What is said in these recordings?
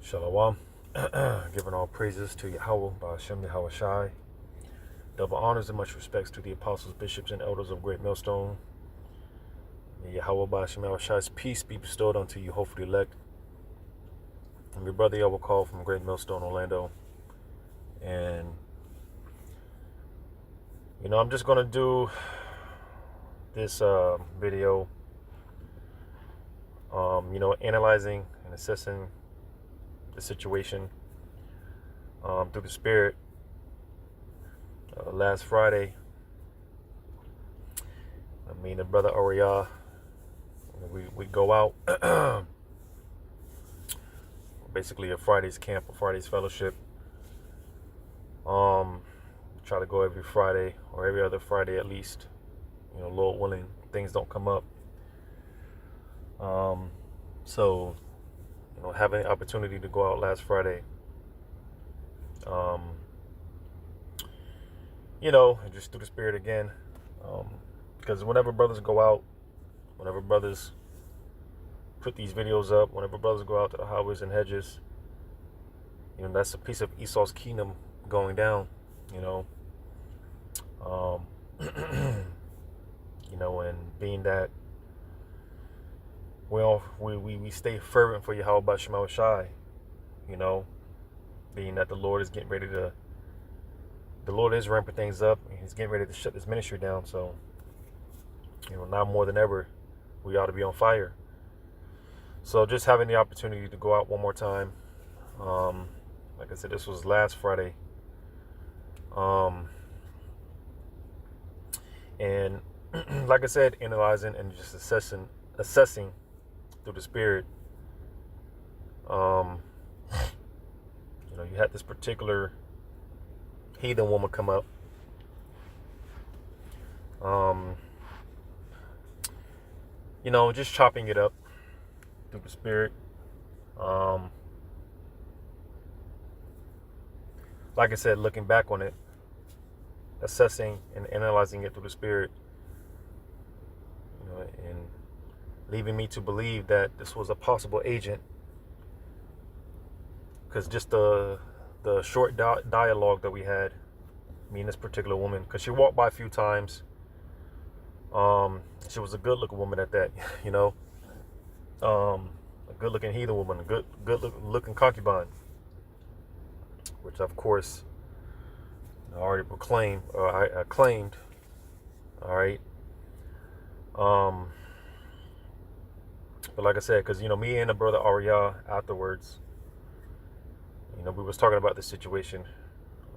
Shalom. Giving all praises to Yahweh, Ba'ashem Yahweh Shai. Double honors and much respects to the apostles, bishops, and elders of Great Millstone. May Yahweh, Ba'ashem Yahweh Shai's peace be bestowed unto you, hopefully elect. I'm your brother Yahweh call from Great Millstone, Orlando. And, I'm just going to do this video, analyzing and assessing the situation through the Spirit. Last Friday, me and the brother Uriah, we go out, basically a Friday's camp, a Friday's fellowship. Try to go every Friday or every other Friday at least, Lord willing, things don't come up. So, having the opportunity to go out last Friday, just through the Spirit again, because whenever brothers go out, whenever brothers put these videos up, whenever brothers go out to the highways and hedges, that's a piece of Esau's kingdom going down, and being that we stay fervent for Yahweh Ba'ashem Yahweh Shai, being that the Lord is getting ready to, the Lord is ramping things up, and He's getting ready to shut this ministry down. So, now more than ever, we ought to be on fire. So just having the opportunity to go out one more time. Like I said, this was last Friday. And like I said, analyzing and just assessing through the Spirit. You had this particular heathen woman come up. Just chopping it up through the Spirit. Like I said, looking back on it, assessing and analyzing it through the Spirit, and leaving me to believe that this was a possible agent, because just the short dialogue that we had, me and this particular woman, because she walked by a few times. She was a good-looking woman at that, a good-looking heathen woman, a good-looking concubine, which of course I already proclaimed, or I claimed. All right. But like I said, because me and the brother Uriah afterwards, we was talking about this situation.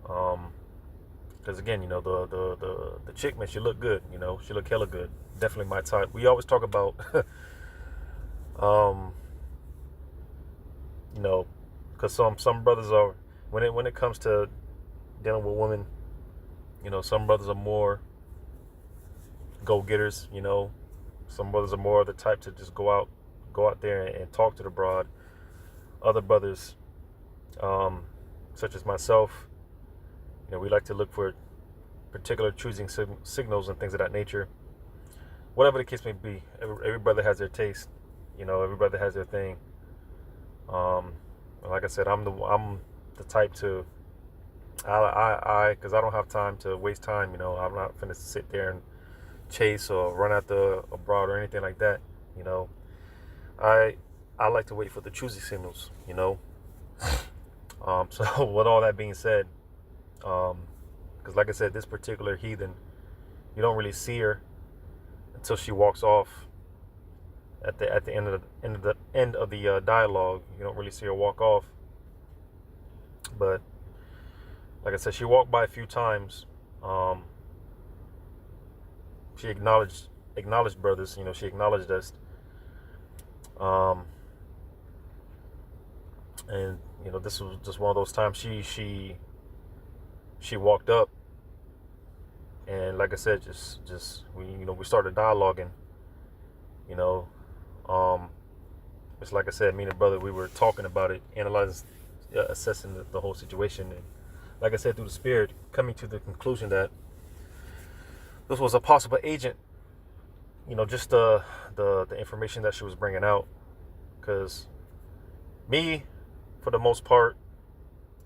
Because again, the chick, man, she looked good. She looked hella good. Definitely my type. We always talk about, because some brothers are, when it comes to dealing with women, some brothers are more go-getters. Some brothers are more the type to just go out there and talk to the broad. Other brothers, such as myself, we like to look for particular choosing signals and things of that nature. Whatever the case may be, every brother has their taste. Every brother has their thing. Like I said, I'm the type to, because I don't have time to waste time. I'm not finna sit there and chase or run after a broad or anything like that. I like to wait for the choosing signals. So with all that being said, because like I said, this particular heathen, you don't really see her until she walks off at the end of the dialogue. You don't really see her walk off. But like I said, she walked by a few times. She acknowledged brothers. She acknowledged us. And this was just one of those times she walked up, and like I said, just we started dialoguing. It's like I said, me and the brother, we were talking about it, analyzing, assessing the whole situation, and like I said, through the Spirit, coming to the conclusion that this was a possible agent. Just the information that she was bringing out, because me, for the most part,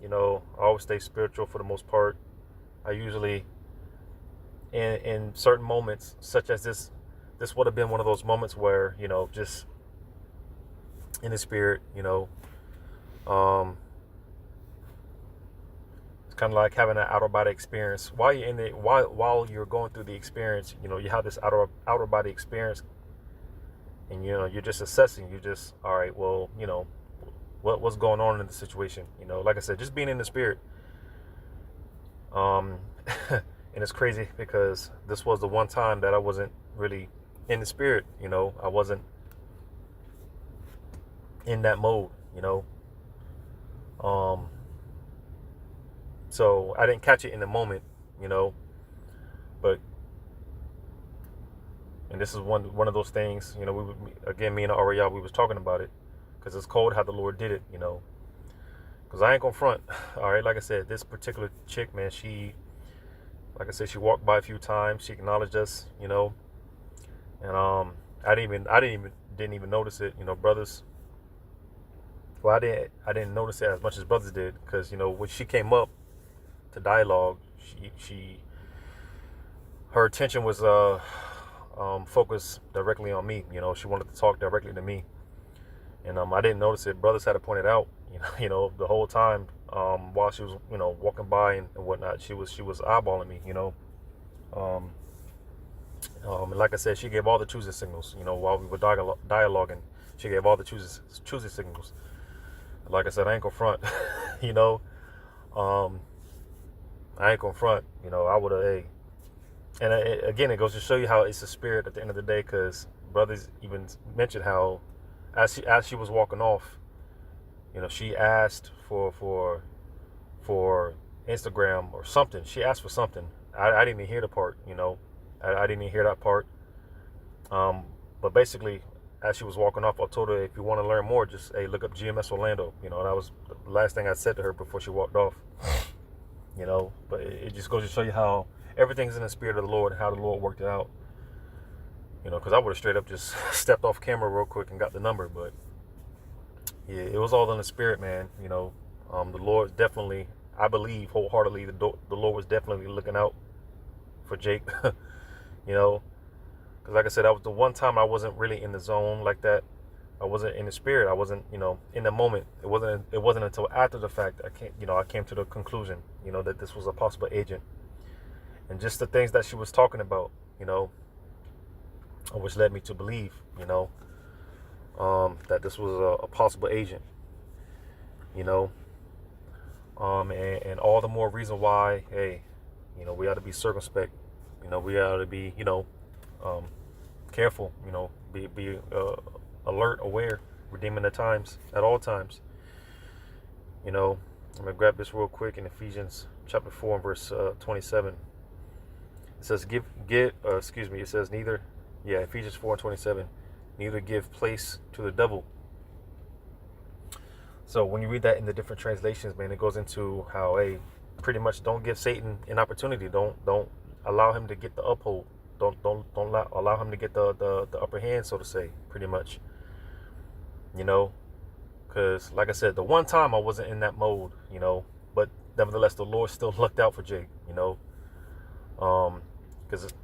I always stay spiritual for the most part. I usually, in certain moments, such as this would have been one of those moments where, just in the spirit, it's kind of like having an outer body experience. While you're in it, while you're going through the experience, you have this outer body experience, and you're just assessing. You're just, all right, well, what's going on in the situation. Like I said, just being in the spirit. And it's crazy because this was the one time that I wasn't really in the spirit. I wasn't in that mode. So I didn't catch it in the moment. But, and this is one of those things. Me and Ariel, we was talking about it, because it's cold how the Lord did it. Because I ain't gonna front. All right, like I said, this particular chick, man, like I said, she walked by a few times. She acknowledged us, and I didn't even notice it. Brothers. Well, I didn't notice it as much as brothers did, because when she came up to dialogue, her attention was focused directly on me. She wanted to talk directly to me, and I didn't notice it. Brothers had to point it out. The whole time, while she was, walking by and whatnot, she was eyeballing me. And like I said, she gave all the choosing signals. While we were dialoguing, she gave all the choosing signals. Like I said, I ain't gonna front. I ain't gonna front. I would have. And again, it goes to show you how it's a spirit at the end of the day. Because brothers even mentioned how, as she was walking off, she asked for Instagram or something. She asked for something. I didn't even hear the part. I didn't even hear that part. But basically, as she was walking off, I told her, if you want to learn more, just look up GMS Orlando. That was the last thing I said to her before she walked off. But it just goes to show you how everything's in the spirit of the Lord and how the Lord worked it out. Because I would have straight up just stepped off camera real quick and got the number. But yeah, it was all in the spirit, man. The Lord definitely, I believe wholeheartedly, the Lord was definitely looking out for Jake. Because like I said, that was the one time I wasn't really in the zone like that. I wasn't in the spirit. I wasn't, in the moment. It wasn't until after the fact I came to the conclusion, that this was a possible agent. And just the things that she was talking about, which led me to believe, that this was a possible agent, and all the more reason why, hey, we ought to be circumspect, we ought to be, careful, be alert, aware, redeeming the times at all times. I'm gonna grab this real quick in Ephesians chapter 4 and verse 27. It says, it says Ephesians 4 and 27, neither give place to the devil. So when you read that in the different translations, man, it goes into how, hey, pretty much don't give Satan an opportunity. Don't allow him to get the uphold. Don't allow him to get the upper hand, so to say, pretty much. Because like I said, the one time I wasn't in that mode, but nevertheless, the Lord still looked out for Jake, because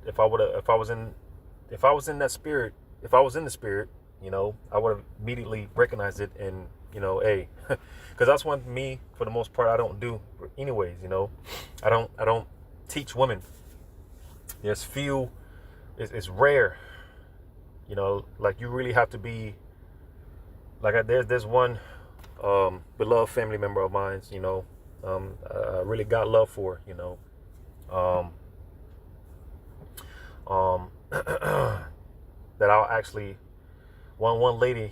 if I was in the spirit, I would have immediately recognized it, and hey, because that's one me for the most part I don't do anyways. I don't teach women. There's few. It's rare. Like you really have to be. Like there's one beloved family member of mine. I really got love for. That I'll actually one woman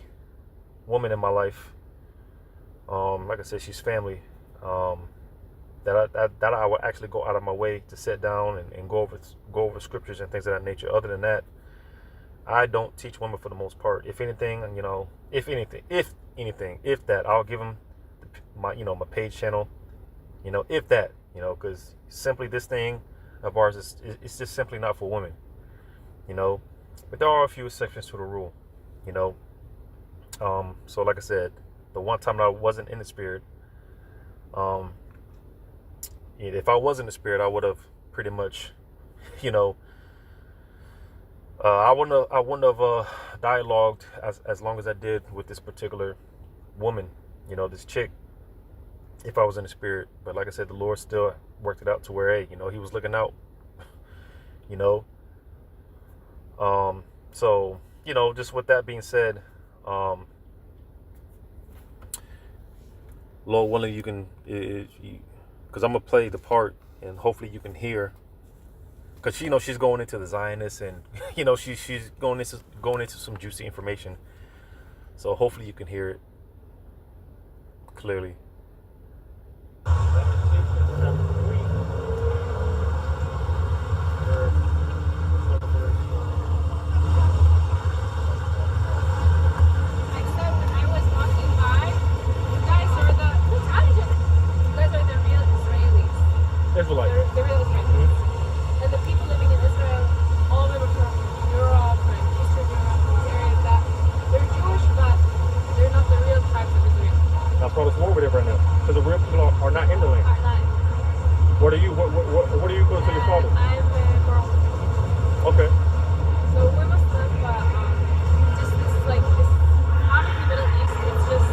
in my life, like I said, she's family, that I would actually go out of my way to sit down and go over scriptures and things of that nature. Other than that, I don't teach women for the most part. If anything, if that, I'll give them my page channel, if that, because simply this thing of ours it's just simply not for women. But there are a few exceptions to the rule, so like I said, the one time that I wasn't in the spirit, if I was in the spirit, I would have pretty much, you know, I wouldn't have dialogued as long as I did with this particular woman, you know, this chick, if I was in the spirit. But like I said, the Lord still worked it out to where, hey, you know, he was looking out, you know. So, you know, just with that being said, Lord willing, you can, because I'm going to play the part and hopefully you can hear, because, you know, she's going into the Zionists and, you know, she's going into some juicy information. So hopefully you can hear it clearly. Israelites. They're real Israelis. And the people living in Israel, all of them are from Europe and Eastern Europe, these areas that they're Jewish, but they're not the real tribes of Israel. That's why there's war with it right now. Because the real people are not in the land. Are not. What are you? What are you going to your father? I'm Moroccan. Okay. So we're Muslim, but just this like this half of the Middle East, it's just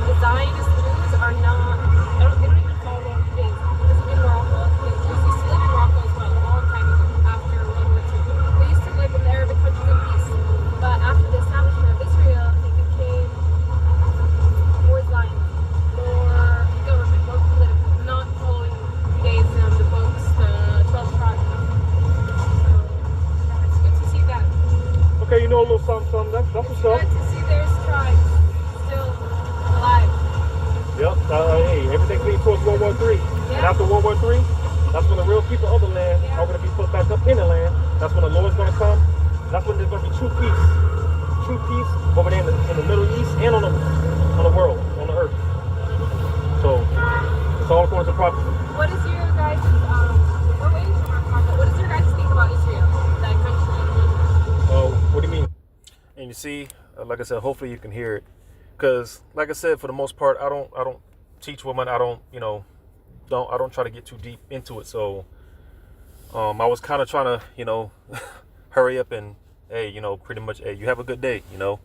the Zionist Jews are not. They don't even follow Judaism. In Morocco, the Jews used to live in Morocco as well a long time ago, after World War II. They used to live in the Arabic countries in peace. But after the establishment of Israel, they became more Zionist, more government, more political, not following Judaism, the books, the 12 tribes. So it's good to see that. Okay, you know a little something. That's what's It's up. good to see their tribes still alive. Yep. Hey, everything leads towards World War III. And after World War III, that's when the real people of the land are going to be put back up in the land. That's when the Lord's going to come. That's when there's going to be true peace. True peace over there in the Middle East and on the world, on the earth. So, it's all according to prophecy. What is your guys' we're waiting for our car, but what does your guys think about Israel, that country? Oh, what do you mean? And you see, like I said, hopefully you can hear it. Because, like I said, for the most part, I don't teach women. I don't, you know, I don't try to get too deep into it. So, I was kind of trying to, you know, hurry up and, hey, you know, pretty much, hey, you have a good day, you know.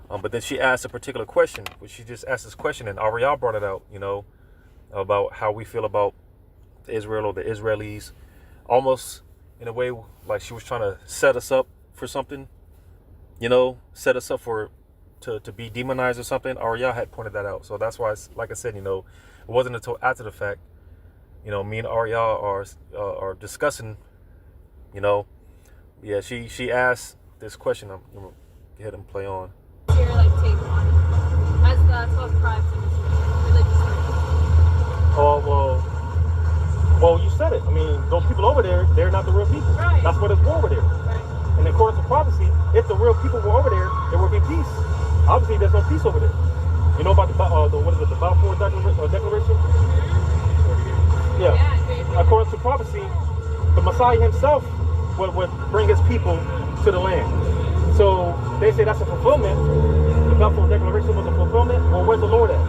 But then she asked a particular question, which she just asked this question, and Ariel brought it out, you know, about how we feel about Israel or the Israelis, almost in a way like she was trying to set us up for something, you know, set us up for to be demonized or something. Ariel had pointed that out. So that's why, like I said, you know, it wasn't until after the fact, you know, me and Ariel are discussing, you know, yeah, she asked this question. I'm going to go ahead and play on. What's your like take on as the 12 tribes of Israel, religiously? Well, you said it. I mean, those people over there, they're not the real people. Right. That's why there's war over there. Right. And according to prophecy, if the real people were over there, there would be peace. Obviously, there's no peace over there. You know about the what is it, the Balfour Declaration? Yeah. According to prophecy, the Messiah himself would bring his people to the land. So they say that's a fulfillment. The Balfour Declaration was a fulfillment. Well, where's the Lord at?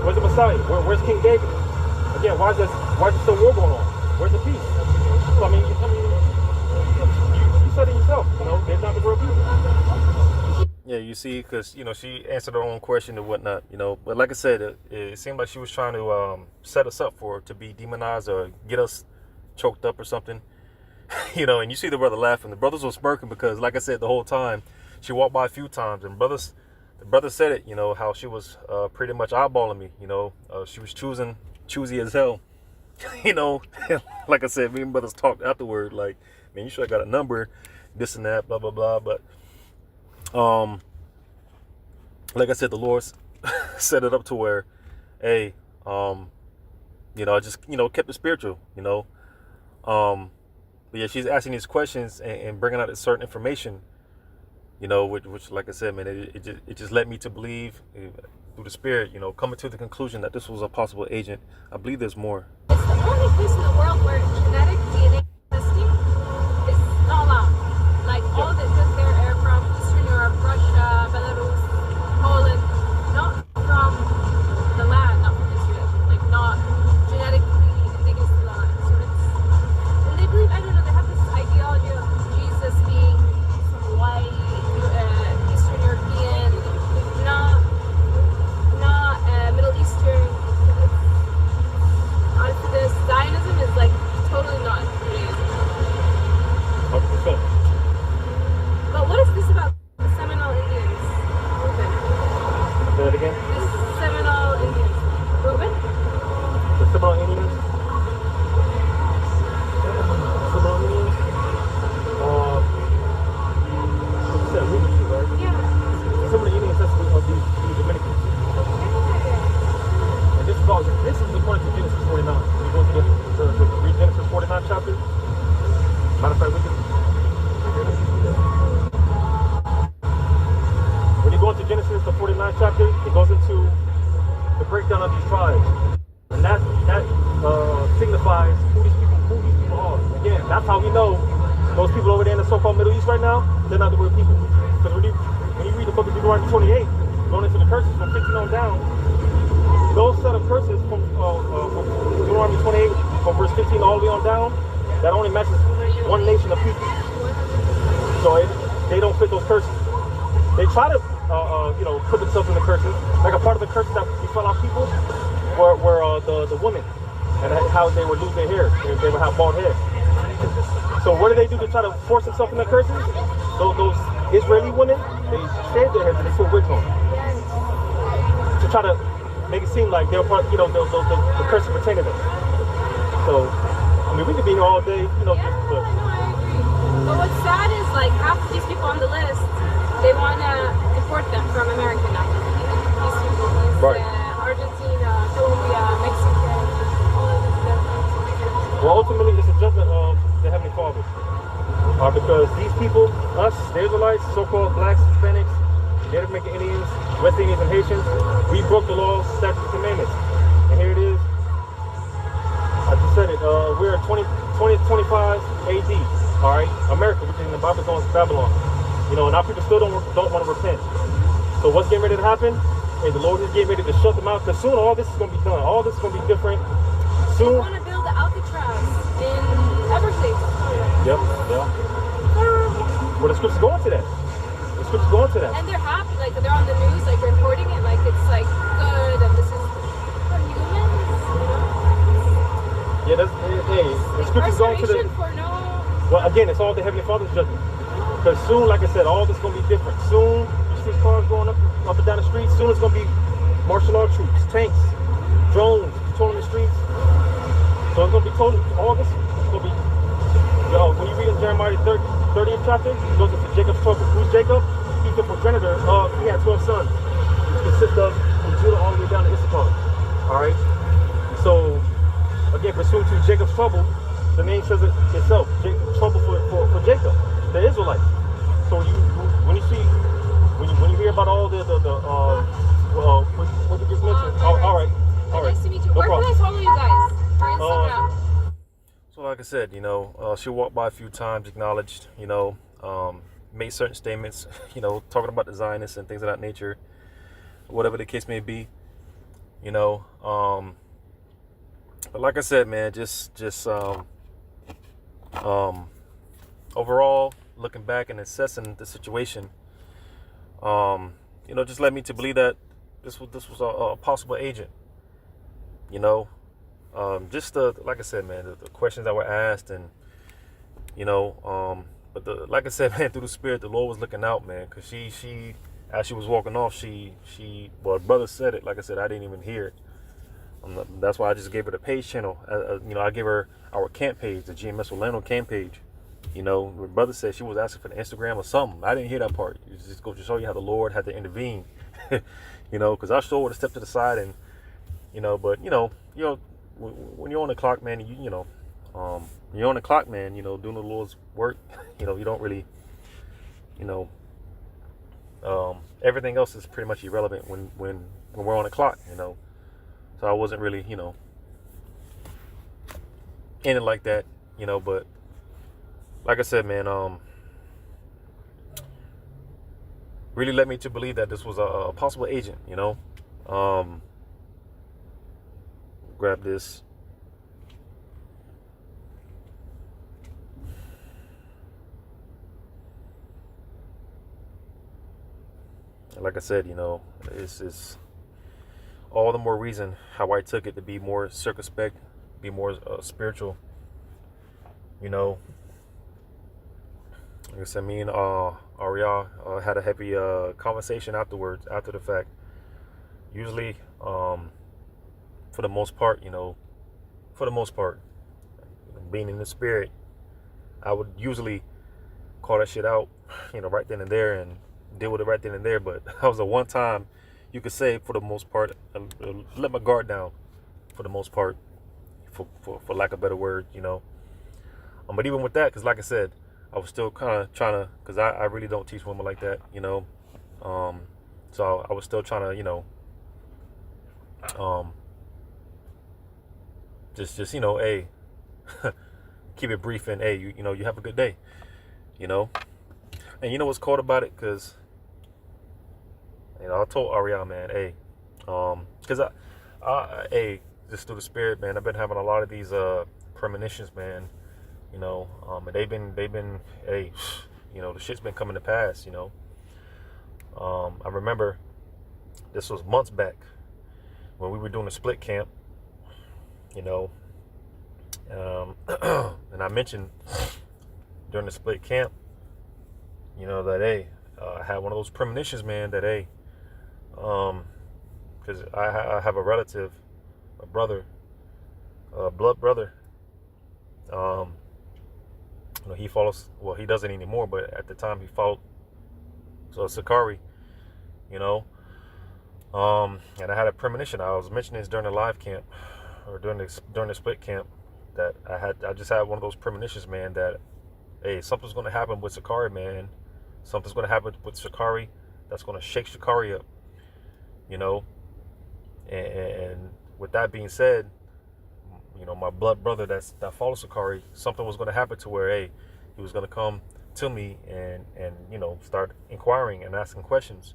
Where's the Messiah? Where's King David? Again, why is there still war going on? Where's the peace? So I mean, you said it yourself. You know, they're not the real people. Yeah, you see, because, you know, she answered her own question and whatnot, you know. But like I said, it seemed like she was trying to set us up to be demonized or get us choked up or something. You know, and you see the brother laughing. The brothers were smirking because, like I said, the whole time, she walked by a few times. And the brother said it, you know, how she was pretty much eyeballing me, you know. She was choosy as hell, you know. Like I said, me and brothers talked afterward, like, man, you should have got a number, this and that, blah, blah, blah. But like I said, the Lord set it up to where, hey, you know, I just, you know, kept it spiritual, you know. But yeah, she's asking these questions and bringing out certain information, you know, which like I said, man, it just led me to believe through the spirit, you know, coming to the conclusion that this was a possible agent. I believe there's more. It's the only place in the world where genetic DNA testing is not allowed. Like all the just there are from Eastern Europe, Russia, Belarus, Poland, and we know those people over there in the so-called Middle East right now, they're not the real people. Because when you read the book of Deuteronomy 28, going into the curses from 15 on down, those set of curses from Deuteronomy 28, from verse 15 all the way on down, that only matches one nation of people. So they don't fit those curses. They try to, put themselves in the curses. Like a part of the curses that befell on people were the women and how they would lose their hair. They would have bald hair. So what do they do to try to force themselves in the curses? Those Israeli women, they shave their heads and they put wigs on to try to make it seem like they're part, the curse pertain to them. So, I mean, we could be here all day, Yeah, no, I agree. But what's sad is, like, half of these people on the list, they want to deport them from America now. These people, Right. Argentina, Colombia, Mexico, all of this stuff. Well, ultimately, it's a judgment of the Heavenly Father. Because these people, us, the Israelites, so-called blacks, Hispanics, Native American Indians, West Indians, and Haitians, we broke the laws, statutes, and commandments. And here it is. I just said it. We're 2025 AD. All right, America, which in the Bible is known as Babylon. And our people still don't want to repent. So what's getting ready to happen? Hey, the Lord is getting ready to shut them out. Because soon all this is going to be done. All this is going to be different. They want to build the Alcatraz in Everglades. Yep. Well, the script's going to that. The script's going to that. And they're happy, like they're on the news, like reporting it, like it's like good, and this is for humans, Yeah, the scripture's going to the. for no. Well, again, it's all the Heavenly Father's judgment. Because soon, like I said, all this is going to be different. Soon, you see cars going up and down the street. Soon, it's going to be martial law troops, tanks, drones patrolling the streets. So it's going to be total. All this is going to be. When you read in Jeremiah 30th chapter, it goes into Jacob's trouble. Who's Jacob? He's the progenitor. He had 12 sons, which consist of from Judah all the way down to Issachar. All right. So again, pursuant to Jacob's trouble, the name says it itself. Trouble for Jacob, the Israelites. So when you hear about all what you just mentioned. All right. Nice to meet you. No Where problem. can I follow you guys? For Instagram. So like I said, she walked by a few times, acknowledged, made certain statements, talking about the Zionists and things of that nature, whatever the case may be, but like I said, man, just overall, looking back and assessing the situation, just led me to believe that this was a possible agent, just like I said, man, the questions that were asked, and but like I said, man, through the Spirit, the Lord was looking out, man, because she as she was walking off, well, brother said it, like I said, I didn't even hear it. That's why I just gave her the page channel. I gave her our camp page, the GMS Orlando camp page. My brother said she was asking for the Instagram or something. I didn't hear that part. It just goes to show you how the Lord had to intervene, because I sure would have stepped to the side and, but when you're on the clock, man, you're on the clock, man, doing the Lord's work, you don't really, everything else is pretty much irrelevant when we're on the clock, So I wasn't really, in it like that, but like I said, man, really led me to believe that this was a possible agent, grab this. Like I said, it's all the more reason how I took it to be more circumspect, be more spiritual. Like I said, me and Aria had a happy conversation afterwards, after the fact. Usually, for the most part, being in the Spirit, I would usually call that shit out, right then and there, and deal with it right then and there. But that was the one time you could say, for the most part, let my guard down, for the most part, for lack of a better word, But even with that, because like I said, I was still kind of trying to, because I really don't teach women like that, so I was still trying to, just hey, keep it brief and hey, you have a good day, you know. And you know what's cool about it, because I told Ariel, man, hey, because hey, just through the spirit, man, I've been having a lot of these premonitions, man, and they've been, hey, the shit's been coming to pass, I remember this was months back when we were doing a split camp, and I mentioned during the split camp, that hey, I had one of those premonitions, man, that hey, because I have a relative, a brother, a blood brother. He follows. Well, he doesn't anymore, but at the time he followed. So Sakari, and I had a premonition. I was mentioning this during the live camp, or during the split camp, that I just had one of those premonitions, man. That hey, something's going to happen with Sakari, man. Something's going to happen with Sakari that's going to shake Sakari up, And with that being said, my blood brother that follows Sakari, something was going to happen to where, hey, he was going to come to me and start inquiring and asking questions,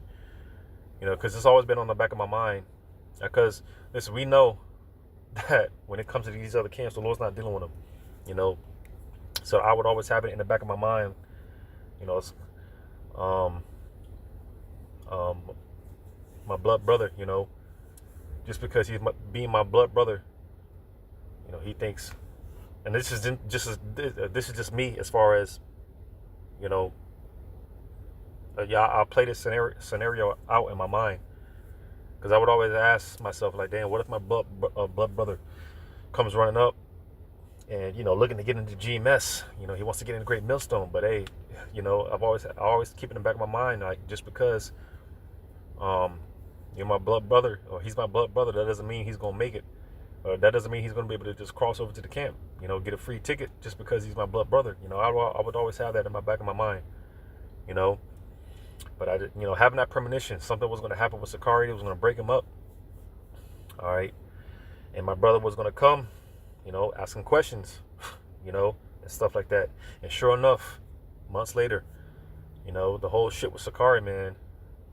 because it's always been on the back of my mind. Because listen, we know that when it comes to these other camps, the Lord's not dealing with them, So I would always have it in the back of my mind, it's, my blood brother, just because he's being my blood brother, he thinks, and this is just me as far as, I'll play this scenario out in my mind, because I would always ask myself, like, damn, what if my blood brother comes running up and looking to get into GMS, he wants to get into Great Millstone, but hey, I always keep it in the back of my mind, like, just because you're my blood brother, or he's my blood brother, that doesn't mean he's gonna make it. That doesn't mean he's going to be able to just cross over to the camp, get a free ticket just because he's my blood brother. I would always have that in my back of my mind, But I, having that premonition, something was going to happen with Sakari. It was going to break him up. All right. And my brother was going to come, asking questions, and stuff like that. And sure enough, months later, the whole shit with Sakari, man,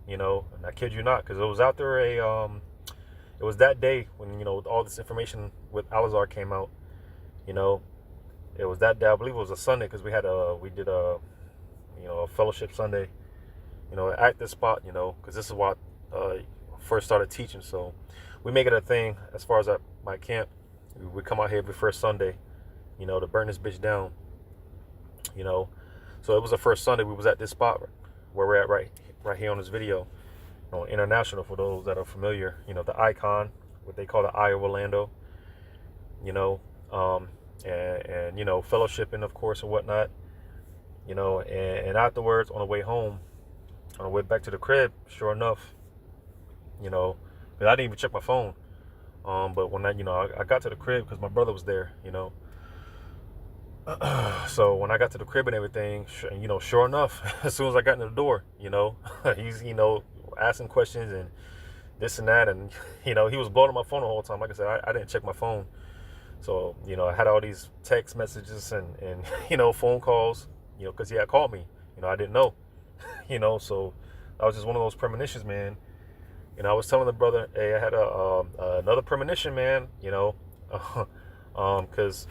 and I kid you not, because it was out there it was that day when, all this information with Alazar came out, it was that day, I believe it was a Sunday, because we did a fellowship Sunday, at this spot, because this is what I first started teaching. So we make it a thing as far as at my camp. We come out here every first Sunday, to burn this bitch down, So it was the first Sunday we was at this spot where we're at right here on this video. International, for those that are familiar, the icon, what they call the Eye of Orlando, and fellowshipping, of course, and whatnot, and afterwards, on the way home, on the way back to the crib, sure enough, because I didn't even check my phone, but when I got to the crib, because my brother was there, so when I got to the crib and everything, sure enough, as soon as I got into the door, he's, asking questions and this and that, and he was blowing up my phone the whole time. Like I said, I didn't check my phone, so I had all these text messages and phone calls, because he had called me, I didn't know, so that was just one of those premonitions, man. I was telling the brother, hey, I had another premonition, man, because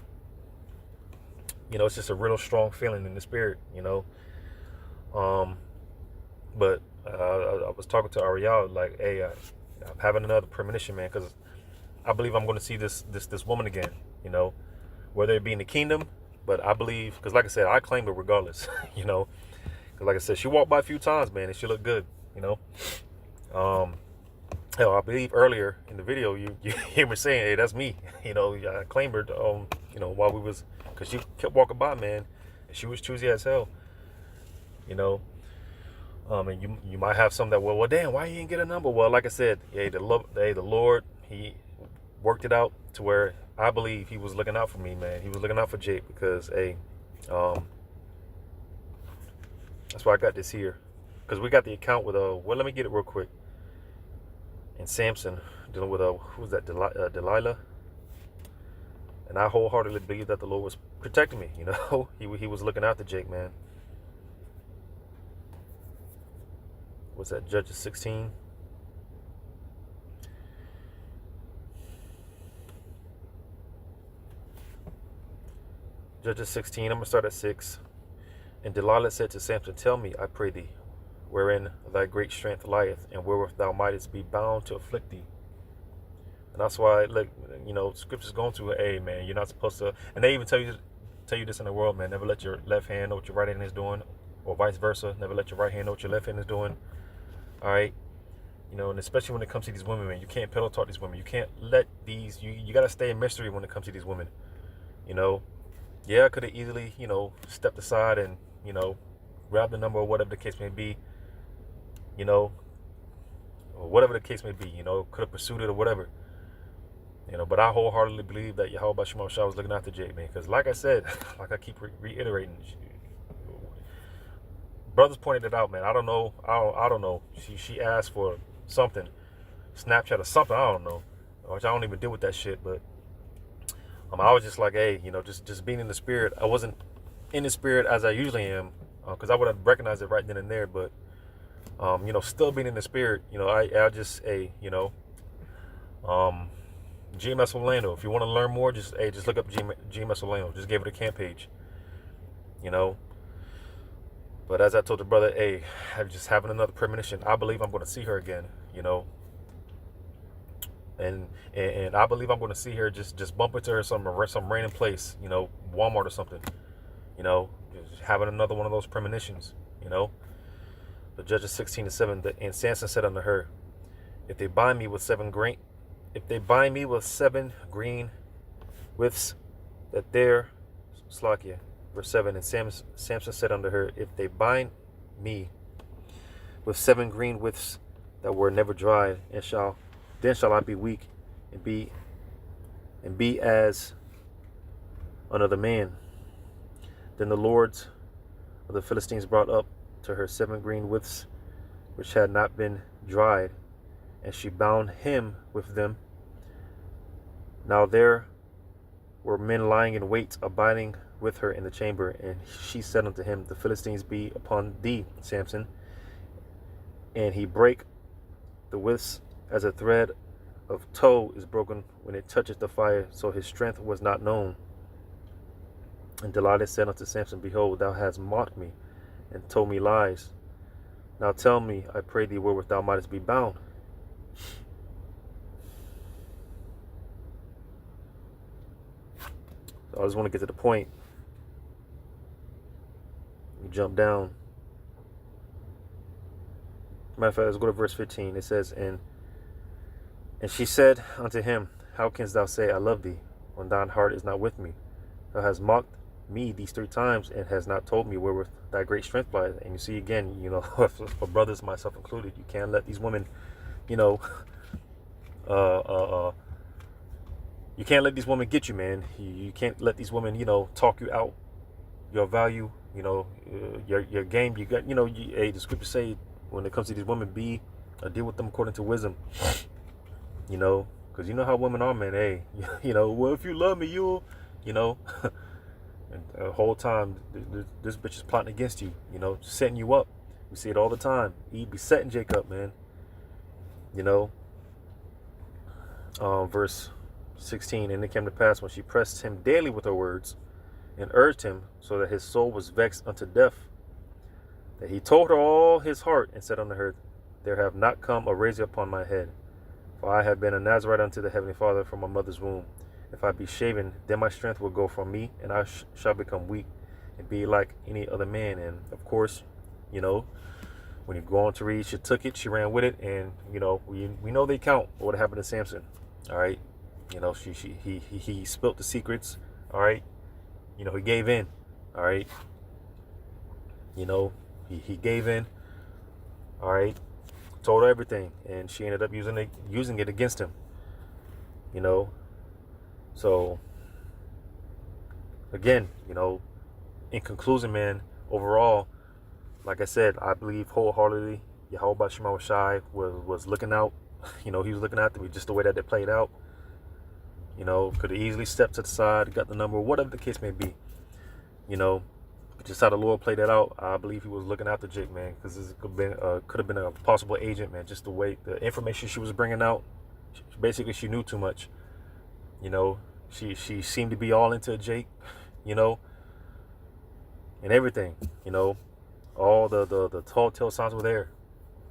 it's just a real strong feeling in the spirit, but I was talking to Ariel, like, hey, I'm having another premonition, man, because I believe I'm going to see this woman again, whether it be in the kingdom, but I believe, because like I said, I claim her regardless, because like I said, she walked by a few times, man, and she looked good, hell, I believe earlier in the video, you were saying, hey, that's me, I claimed her, while we was, because she kept walking by, man, and she was choosy as hell, and you might have some that, well, damn, why you didn't get a number? Well, like I said, hey, the Lord, he worked it out to where I believe he was looking out for me, man. He was looking out for Jake, because, hey, that's why I got this here, because we got the account with well, let me get it real quick. And Samson dealing with who's that? Delilah, And I wholeheartedly believe that the Lord was protecting me. You know, he was looking after Jake, man. What's that? Judges 16. Judges 16. I'm gonna start at 6. And Delilah said to Samson, "Tell me, I pray thee, wherein thy great strength lieth, and wherewith thou mightest be bound to afflict thee." And that's why, look, you know, scripture's going to, hey, man, you're not supposed to, and they even tell you this in the world, man. Never let your left hand know what your right hand is doing, or vice versa. Never let your right hand know what your left hand is doing. All right, you know, and especially when it comes to these women, man, you can't pillow talk these women. You can't let these. You got to stay in mystery when it comes to these women. You know, yeah, I could have easily, you know, stepped aside and, you know, grabbed the number or whatever the case may be. You know, or whatever the case may be. You know, could have pursued it or whatever. You know, but I wholeheartedly believe that Yahweh Shema Shah was looking after Jake, man. Because like I said, like I keep reiterating, brothers pointed it out, man. I don't know. I don't know. She asked for something, Snapchat or something. I don't know. Which I don't even deal with that shit. But I was just like, hey, you know, just being in the spirit. I wasn't in the spirit as I usually am, because I would have recognized it right then and there. But you know, still being in the spirit, you know, I just, hey, you know, GMS Orlando. If you want to learn more, just look up GMS Orlando. Just give it a camp page. You know. But as I told the brother, hey, I'm just having another premonition. I believe I'm going to see her again. You know. And I believe I'm going to see her. Just bump into her some random place. You know, Walmart or something. You know, just having another one of those premonitions. You know. But Judges 16:7. And Samson said unto her, If they bind me with 7 green withs, that there, Slakia, verse 7, and Samson said unto her, If they bind me with 7 green withs that were never dried, then shall I be weak and be as another man. Then the lords of the Philistines brought up to her 7 green withs which had not been dried, and she bound him with them. Now there were men lying in wait, abiding with her in the chamber. And she said unto him, The Philistines be upon thee, Samson. And he brake the withs as a thread of tow is broken when it toucheth the fire, so his strength was not known. And Delilah said unto Samson, Behold, thou hast mocked me, and told me lies. Now tell me, I pray thee, wherewith thou mightest be bound. So I just want to get to the point. We jump down. Matter of fact, let's go to verse 15. It says, And she said unto him, How canst thou say, I love thee, when thine heart is not with me? Thou hast mocked me these 3 times, and hast not told me wherewith thy great strength lies. And you see again, you know, for brothers, myself included, you can't let these women, you know, you can't let these women get you, man. You can't let these women, you know, talk you out your value, you know, your game. You got, you know, hey, the scriptures say when it comes to these women, deal with them according to wisdom. You know, because you know how women are, man. Hey, you know, well, if you love me, you'll, you know, and the whole time this bitch is plotting against you, you know, setting you up. We see it all the time. Eve be setting Jake up, man. You know, verse 16, and it came to pass when she pressed him daily with her words, and urged him, so that his soul was vexed unto death, that he told her all his heart, and said unto her, There have not come a razor upon my head, for I have been a Nazarite unto the Heavenly Father from my mother's womb. If I be shaven, then my strength will go from me, and I shall become weak, and be like any other man. And of course, you know, when you go on to read, she took it, she ran with it, and you know, we know the account of what happened to Samson. All right. You know, he spilt the secrets. All right. You know, he gave in. All right. You know, he gave in. All right. Told her everything, and she ended up using it against him. You know. So again, you know, in conclusion, man, overall, like I said, I believe wholeheartedly Yahweh Shema Shai was looking out. You know, he was looking after me, just the way that it played out. You know, could have easily stepped to the side, got the number, whatever the case may be. You know, just how the Lord played that out, I believe he was looking after Jake, man, because this could have been a possible agent, man. Just the way the information she was bringing out, basically she knew too much. You know, she seemed to be all into Jake, you know, and everything. You know, all the tall tale signs were there.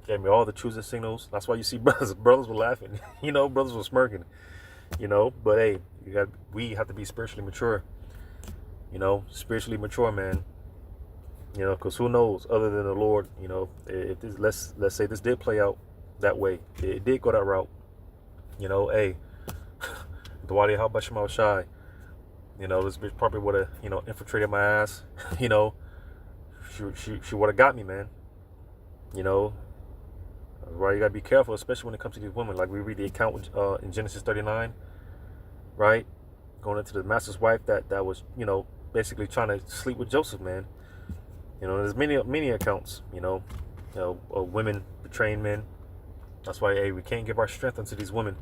Gave me all the choosing signals. That's why you see brothers were laughing. You know, brothers were smirking. You know, but hey, we have to be spiritually mature. You know, spiritually mature, man. You know, because who knows, other than the Lord, you know, if this, let's say this did play out that way, it did go that route. You know, hey, Delilah, how about Shemal Shai? You know, this bitch probably would have, you know, infiltrated my ass. You know, she would have got me, man. You know, right? You gotta be careful, especially when it comes to these women. Like we read the account in Genesis 39, right? Going into the master's wife that was, you know, basically trying to sleep with Joseph, man. You know, there's many accounts, you know, of women betraying men. That's why, hey, we can't give our strength unto these women.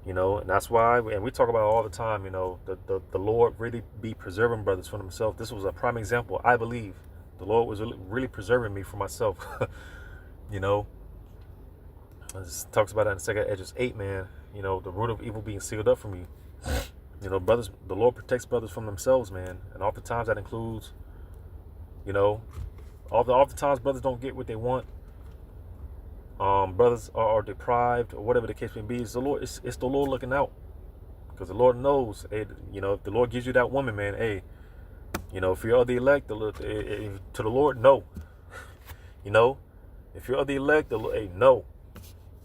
You know, and that's why, and we talk about it all the time, you know, the Lord really be preserving brothers from himself. This was a prime example. I believe the Lord was really preserving me for myself. You know, it talks about that in 2 Edges 8, man. You know, the root of evil being sealed up from you. You know, brothers, the Lord protects brothers from themselves, man. And oftentimes that includes, you know, oftentimes brothers don't get what they want. Brothers are deprived, or whatever the case may be. It's the Lord. It's the Lord looking out, because the Lord knows. Hey, you know, if the Lord gives you that woman, man, hey, you know, if you're of the elect, to the Lord, no. You know, if you're of the elect, hey, no,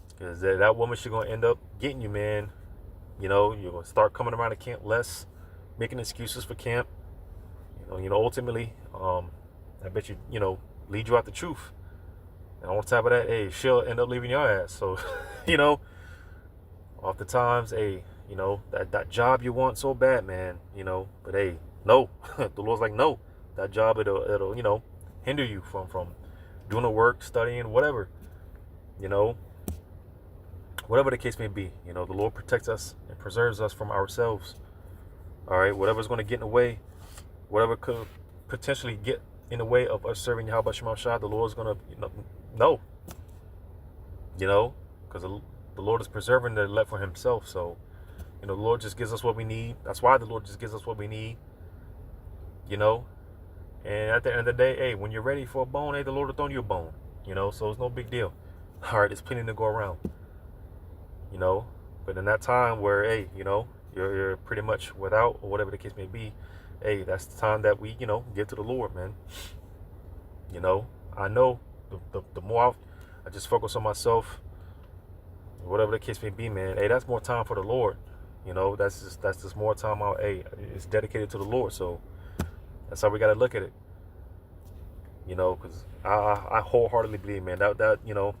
because that woman, she's gonna end up getting you, man. You know, you're gonna start coming around the camp less, making excuses for camp. You know, ultimately, I bet you know, lead you out the truth. And on top of that, hey, she'll end up leaving your ass. So, you know, oftentimes, hey, you know, that job you want so bad, man, you know, but hey, no. The Lord's like, no. That job, it'll you know, hinder you from doing the work, studying, whatever. You know, whatever the case may be. You know, the Lord protects us and preserves us from ourselves. All right, whatever's going to get in the way, whatever could potentially get in the way of us serving Yahweh Shemal Shah, the Lord's going to, you know, no. You know, because the Lord is preserving the elect for himself. So, you know, the Lord just gives us what we need. That's why the Lord just gives us what we need. You know, and at the end of the day, hey, when you're ready for a bone, hey, the Lord will throw you a bone. You know, so it's no big deal. All right, there's plenty to go around. You know, but in that time where, hey, you know, you're pretty much without, or whatever the case may be, hey, that's the time that we, you know, give to the Lord, man. You know, I know the more I just focus on myself, whatever the case may be, man, hey, that's more time for the Lord. You know, that's just more time out. Hey, it's dedicated to the Lord. So that's how we got to look at it. You know, because I wholeheartedly believe, man, that you know,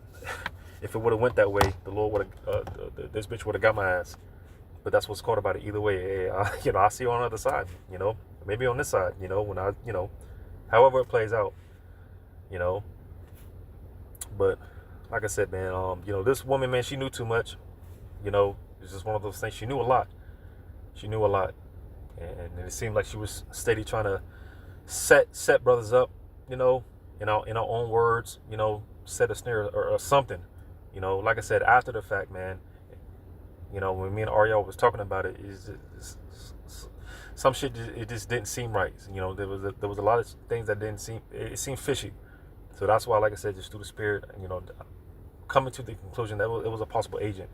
if it would have went that way, the Lord would have, this bitch would have got my ass. But that's what's caught about it. Either way, hey, you know, I see you on the other side. You know, maybe on this side. You know, when you know, however it plays out. You know, but like I said, man, you know, this woman, man, she knew too much. You know, it's just one of those things. She knew a lot. She knew a lot, and it seemed like she was steady trying to set brothers up. You know, in our own words. You know, set a snare or something. You know, like I said, after the fact, man. You know, when me and Ariel was talking about it, some shit it just didn't seem right. You know, there was a lot of things that didn't seem. It seemed fishy. So that's why, like I said, just through the Spirit, you know, coming to the conclusion that it was a possible agent.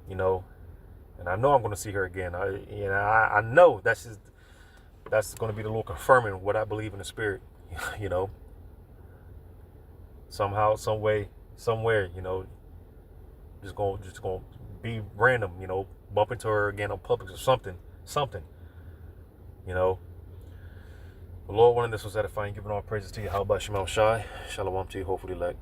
You know, and I know I'm going to see her again. I know that's going to be the Lord confirming what I believe in the Spirit. You know, somehow, some way, somewhere, you know, just going to be random, you know, bump into her again on public or something, you know. The Lord wanted this was edifying, giving all praises to you. How about Shemal Shai? Shalom to you, hopefully, like.